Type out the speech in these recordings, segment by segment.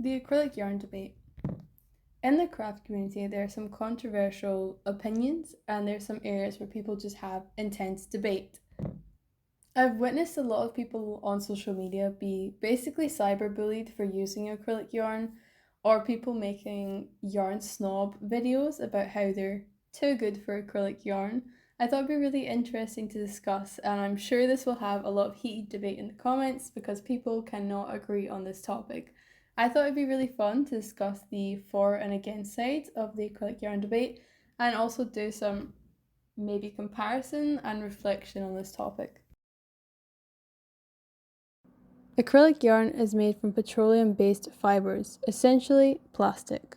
The acrylic yarn debate. In the craft community, there are some controversial opinions and there's some areas where people just have intense debate. I've witnessed a lot of people on social media be basically cyberbullied for using acrylic yarn, or people making yarn snob videos about how they're too good for acrylic yarn. I thought it'd be really interesting to discuss, and I'm sure this will have a lot of heated debate in the comments because people cannot agree on this topic. I thought it'd be really fun to discuss the for and against sides of the acrylic yarn debate and also do some maybe comparison and reflection on this topic. Acrylic yarn is made from petroleum-based fibres, essentially plastic.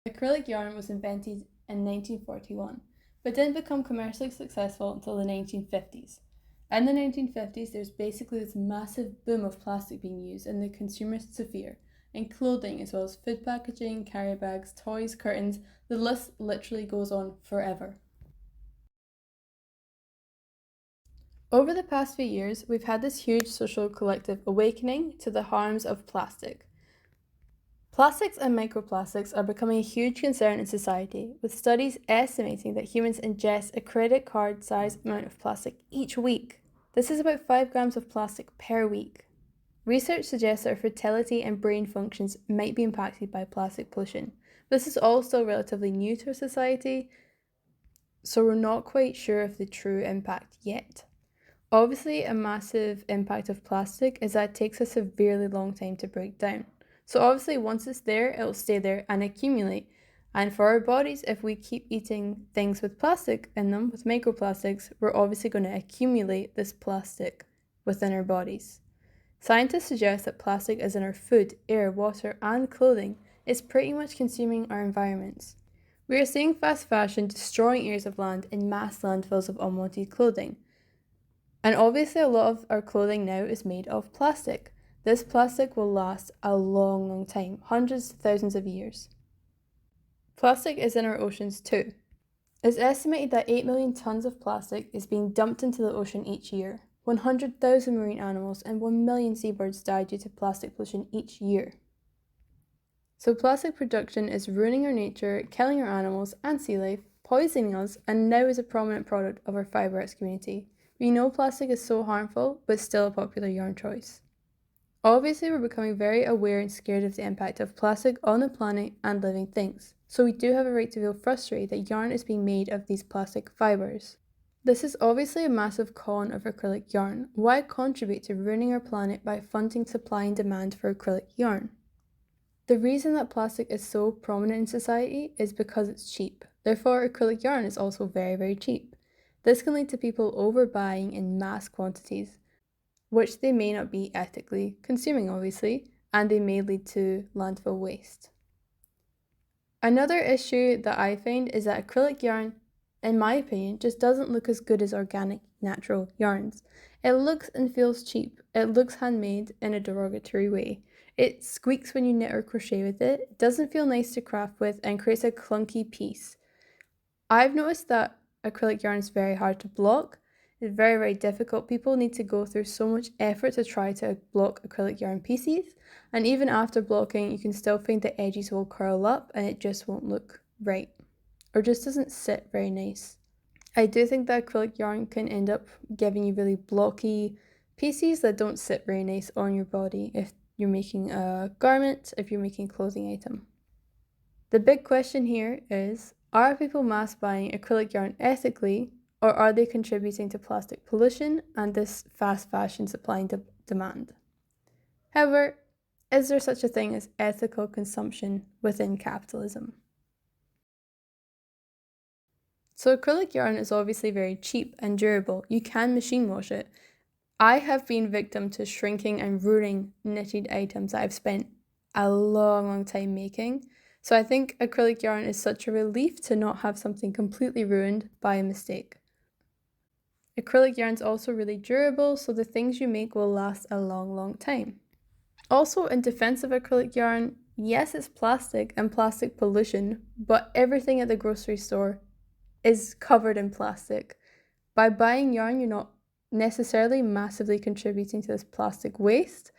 Acrylic yarn was invented in 1941, but didn't become commercially successful until the 1950s. In the 1950s, there's basically this massive boom of plastic being used in the consumer sphere, in clothing as well as food packaging, carry bags, toys, curtains. The list literally goes on forever. Over the past few years, we've had this huge social collective awakening to the harms of plastic. Plastics and microplastics are becoming a huge concern in society, with studies estimating that humans ingest a credit card sized amount of plastic each week. This is about 5 grams of plastic per week. Research suggests that our fertility and brain functions might be impacted by plastic pollution. This is all still relatively new to our society, so we're not quite sure of the true impact yet. Obviously, a massive impact of plastic is that it takes a severely long time to break down. So obviously, once it's there, it'll stay there and accumulate. And for our bodies, if we keep eating things with plastic in them, with microplastics, we're obviously going to accumulate this plastic within our bodies. Scientists suggest that plastic is in our food, air, water, and clothing. It's pretty much consuming our environments. We are seeing fast fashion destroying areas of land in mass landfills of unwanted clothing. And obviously a lot of our clothing now is made of plastic. This plastic will last a long, long time, hundreds to thousands of years. Plastic is in our oceans too. It's estimated that 8 million tons of plastic is being dumped into the ocean each year. 100,000 marine animals and 1 million seabirds die due to plastic pollution each year. So plastic production is ruining our nature, killing our animals and sea life, poisoning us, and now is a prominent product of our fibre community. We know plastic is so harmful, but still a popular yarn choice. Obviously, we're becoming very aware and scared of the impact of plastic on the planet and living things, so we do have a right to feel frustrated that yarn is being made of these plastic fibres. This is obviously a massive con of acrylic yarn. Why contribute to ruining our planet by funding supply and demand for acrylic yarn? The reason that plastic is so prominent in society is because it's cheap. Therefore, acrylic yarn is also very, very cheap. This can lead to people overbuying in mass quantities, which they may not be ethically consuming, obviously, and they may lead to landfill waste. Another issue that I find is that acrylic yarn, in my opinion, just doesn't look as good as organic, natural yarns. It looks and feels cheap. It looks handmade in a derogatory way. It squeaks when you knit or crochet with it. It doesn't feel nice to craft with and creates a clunky piece. I've noticed that acrylic yarn is very hard to block. It's very, very difficult. People need to go through so much effort to try to block acrylic yarn pieces. And even after blocking, you can still find the edges will curl up and it just won't look right. Or just doesn't sit very nice. I do think that acrylic yarn can end up giving you really blocky pieces that don't sit very nice on your body if you're making a garment, if you're making a clothing item. The big question here is, are people mass buying acrylic yarn ethically, or are they contributing to plastic pollution and this fast fashion supply and demand? However, is there such a thing as ethical consumption within capitalism? So acrylic yarn is obviously very cheap and durable. You can machine wash it. I have been victim to shrinking and ruining knitted items that I've spent a long, long time making. So I think acrylic yarn is such a relief to not have something completely ruined by a mistake. Acrylic yarn is also really durable, so the things you make will last a long, long time. Also, in defense of acrylic yarn, yes, it's plastic and plastic pollution, but everything at the grocery store is covered in plastic. By buying yarn, you're not necessarily massively contributing to this plastic waste.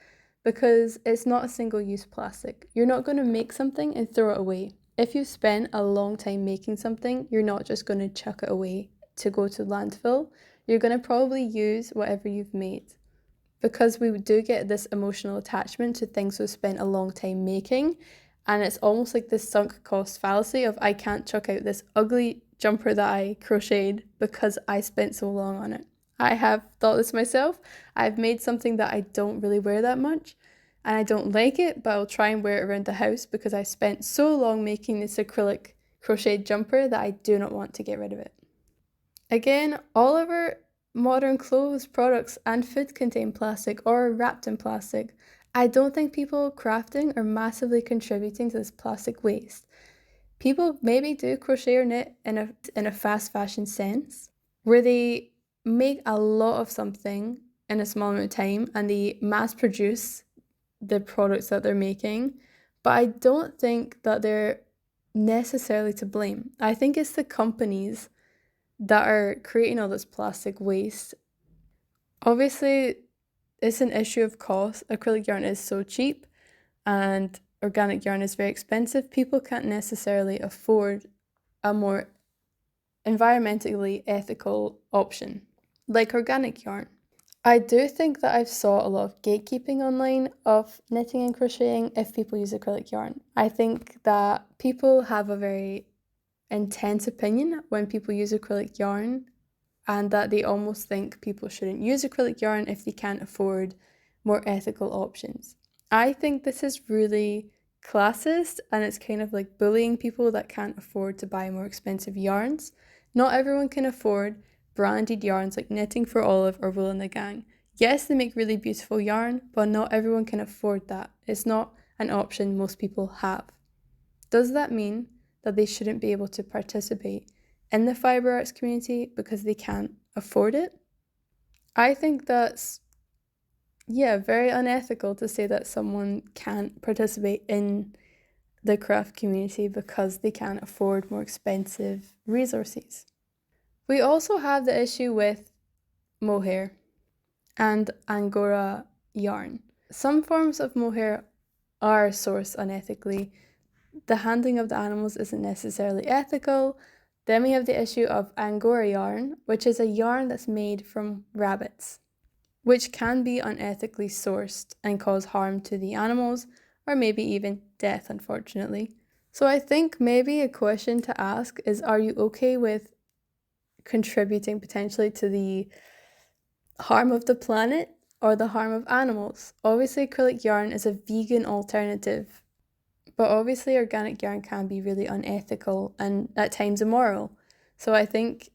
because it's not a single-use plastic. You're not going to make something and throw it away. If you've spent a long time making something, you're not just going to chuck it away to go to landfill. You're going to probably use whatever you've made. Because we do get this emotional attachment to things we've spent a long time making, and it's almost like this sunk cost fallacy of I can't chuck out this ugly jumper that I crocheted because I spent so long on it. I have thought this myself. I've made something that I don't really wear that much and I don't like it, but I'll try and wear it around the house because I spent so long making this acrylic crocheted jumper that I do not want to get rid of it. Again, all of our modern clothes, products, and food contain plastic or are wrapped in plastic. I don't think people crafting are massively contributing to this plastic waste. People maybe do crochet or knit in a fast fashion sense, where they make a lot of something in a small amount of time and they mass produce the products that they're making. But I don't think that they're necessarily to blame. I think it's the companies that are creating all this plastic waste. Obviously, it's an issue of cost. Acrylic yarn is so cheap and organic yarn is very expensive. People can't necessarily afford a more environmentally ethical option like organic yarn. I do think that I've saw a lot of gatekeeping online of knitting and crocheting if people use acrylic yarn. I think that people have a very intense opinion when people use acrylic yarn, and that they almost think people shouldn't use acrylic yarn if they can't afford more ethical options. I think this is really classist and it's kind of like bullying people that can't afford to buy more expensive yarns. Not everyone can afford branded yarns like Knitting for Olive or Wool and the Gang. Yes, they make really beautiful yarn, but not everyone can afford that. It's not an option most people have. Does that mean that they shouldn't be able to participate in the fibre arts community because they can't afford it? I think that's, very unethical to say that someone can't participate in the craft community because they can't afford more expensive resources. We also have the issue with mohair and Angora yarn. Some forms of mohair are sourced unethically. The handling of the animals isn't necessarily ethical. Then we have the issue of Angora yarn, which is a yarn that's made from rabbits, which can be unethically sourced and cause harm to the animals, or maybe even death, unfortunately. So I think maybe a question to ask is, are you okay with contributing potentially to the harm of the planet or the harm of animals? Obviously, acrylic yarn is a vegan alternative, but obviously organic yarn can be really unethical and at times immoral. So I think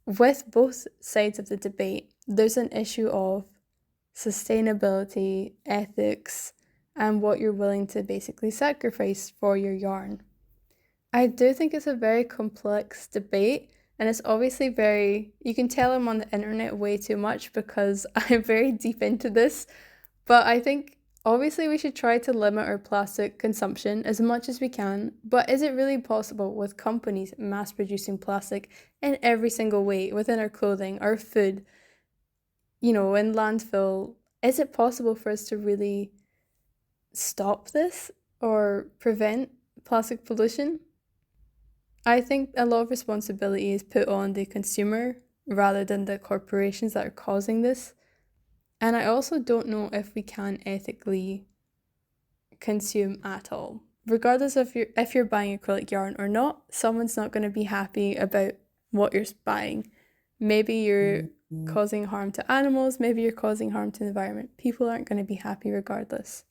with both sides of the debate, there's an issue of sustainability, ethics, and what you're willing to basically sacrifice for your yarn. I do think it's a very complex debate, and it's obviously you can tell I'm on the internet way too much because I'm very deep into this, but I think obviously we should try to limit our plastic consumption as much as we can, but is it really possible with companies mass producing plastic in every single way within our clothing, our food, in landfill? Is it possible for us to really stop this or prevent plastic pollution? I think a lot of responsibility is put on the consumer rather than the corporations that are causing this. And I also don't know if we can ethically consume at all. Regardless of if you're buying acrylic yarn or not, someone's not going to be happy about what you're buying. Maybe you're causing harm to animals, maybe you're causing harm to the environment. People aren't going to be happy regardless.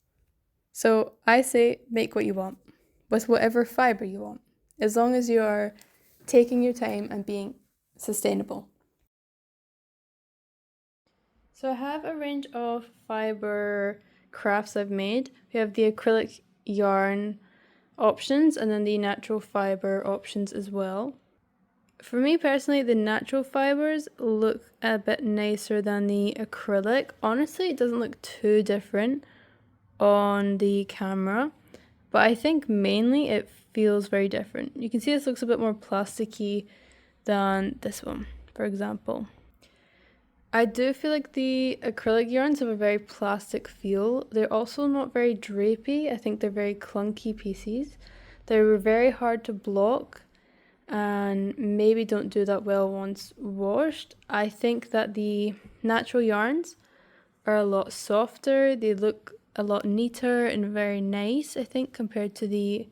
So I say make what you want with whatever fibre you want, as long as you are taking your time and being sustainable. So I have a range of fibre crafts I've made. We have the acrylic yarn options and then the natural fibre options as well. For me personally, the natural fibres look a bit nicer than the acrylic. Honestly, it doesn't look too different on the camera, but I think mainly it feels very different. You can see this looks a bit more plasticky than this one, for example. I do feel like the acrylic yarns have a very plastic feel. They're also not very drapey. I think they're very clunky pieces. They're very hard to block and maybe don't do that well once washed. I think that the natural yarns are a lot softer. They look a lot neater and very nice, I think, compared to the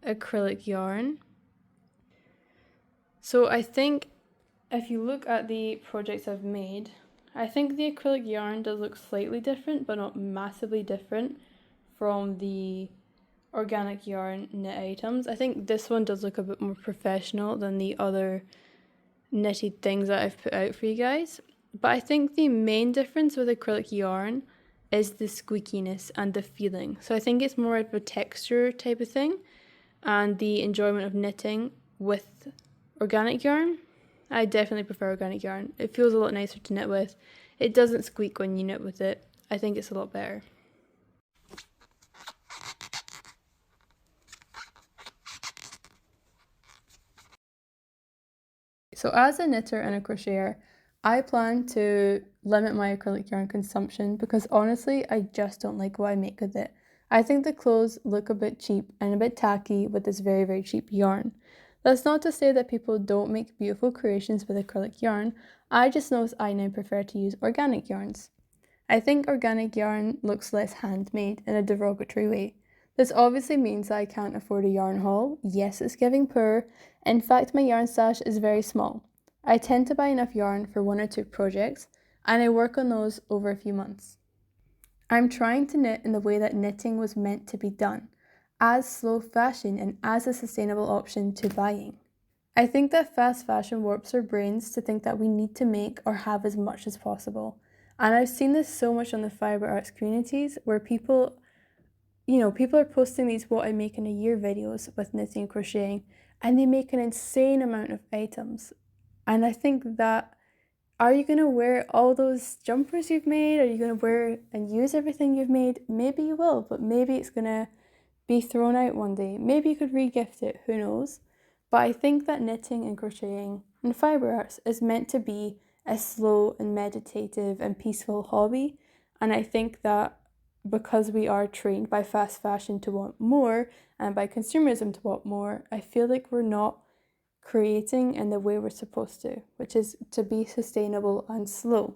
acrylic yarn. So I think if you look at the projects I've made, I think the acrylic yarn does look slightly different, but not massively different from the organic yarn knit items. I think this one does look a bit more professional than the other knitted things that I've put out for you guys. But I think the main difference with acrylic yarn is the squeakiness and the feeling. So I think it's more of a texture type of thing, and the enjoyment of knitting with organic yarn. I definitely prefer organic yarn. It feels a lot nicer to knit with. It doesn't squeak when you knit with it. I think it's a lot better. So as a knitter and a crocheter, I plan to limit my acrylic yarn consumption because honestly, I just don't like what I make with it. I think the clothes look a bit cheap and a bit tacky with this very, very cheap yarn. That's not to say that people don't make beautiful creations with acrylic yarn. I just know I now prefer to use organic yarns. I think organic yarn looks less handmade in a derogatory way. This obviously means that I can't afford a yarn haul. Yes, it's giving poor. In fact, my yarn stash is very small. I tend to buy enough yarn for 1 or 2 projects, and I work on those over a few months. I'm trying to knit in the way that knitting was meant to be done, as slow fashion and as a sustainable option to buying. I think that fast fashion warps our brains to think that we need to make or have as much as possible. And I've seen this so much on the fiber arts communities where people are posting these what I make in a year videos with knitting and crocheting, and they make an insane amount of items. And I think that, are you going to wear all those jumpers you've made? Are you going to wear and use everything you've made? Maybe you will, but maybe it's going to be thrown out one day. Maybe you could re-gift it, who knows? But I think that knitting and crocheting and fiber arts is meant to be a slow and meditative and peaceful hobby. And I think that because we are trained by fast fashion to want more and by consumerism to want more, I feel like we're not creating in the way we're supposed to, which is to be sustainable and slow.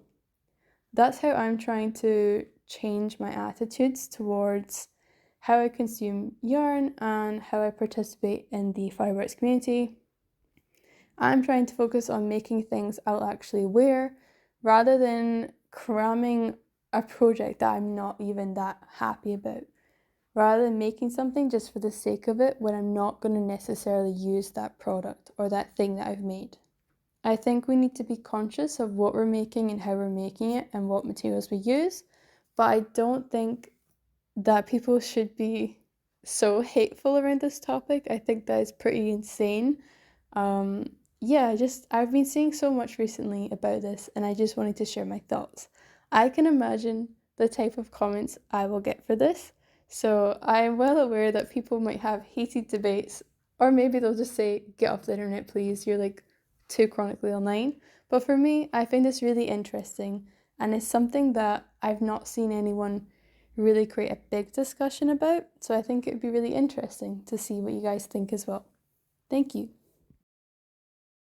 That's how I'm trying to change my attitudes towards how I consume yarn and how I participate in the fibre arts community. I'm trying to focus on making things I'll actually wear rather than cramming a project that I'm not even that happy about. Rather than making something just for the sake of it when I'm not going to necessarily use that product or that thing that I've made. I think we need to be conscious of what we're making and how we're making it and what materials we use, but I don't think that people should be so hateful around this topic. I think that is pretty insane. Um, yeah, I've been seeing so much recently about this, and I just wanted to share my thoughts. I can imagine the type of comments I will get for this, so I am well aware that people might have heated debates, or maybe they'll just say, "Get off the internet, please. You're like too chronically online." But for me, I find this really interesting, and it's something that I've not seen anyone really create a big discussion about. So I think it'd be really interesting to see what you guys think as well. Thank you.